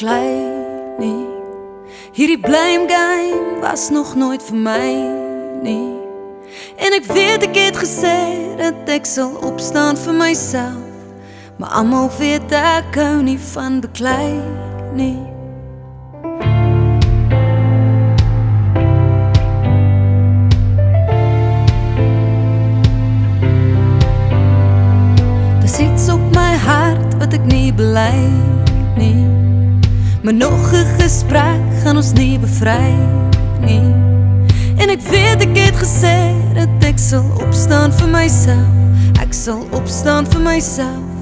beklei nie. Hierdie blame game was nog nooit vir my nie. En ek weet ek het gesê dat ek sal opstaan vir myself, maar almal weet ek hou nie van beklei nie. Dis iets op my hart wat ek nie bely nie, maar nog 'n gesprek gaan ons nie bevry nie. En ek weet ek het gesê dat ek sal opstaan vir myself, ek sal opstaan vir myself.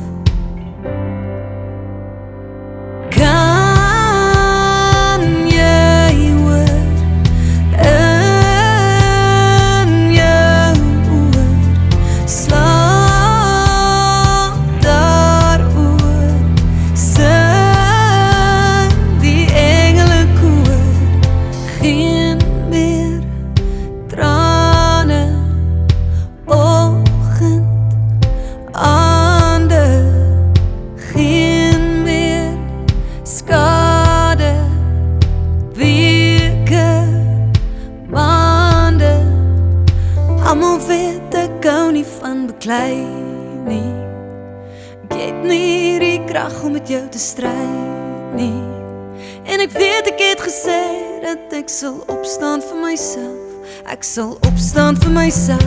Almal weet ek hou nie van beklei nie. Ek het nie die krag om met jou te stry nie. En ek weet ek het gesê dat ek sal opstaan vir myself, ek sal opstaan vir myself,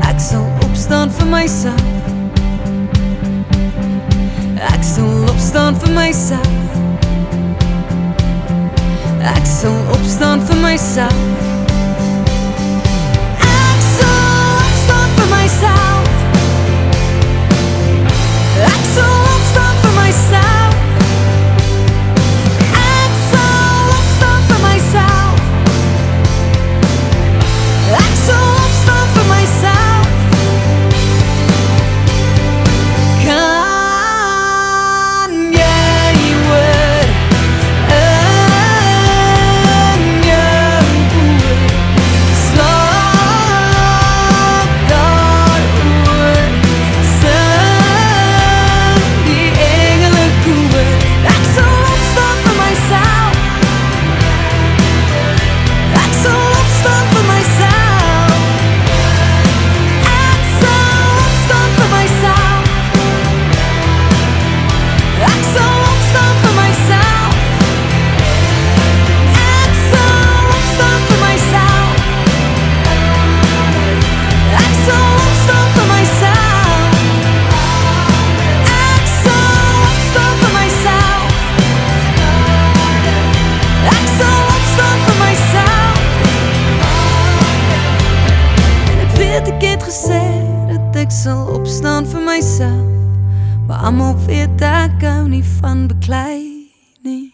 ek sal opstaan vir myself, ek sal opstaan vir myself, ek sal opstaan vir myself. Ek het gesê dat ek sal opstaan vir myself, maar almal weet ek hou nie van beklei nie.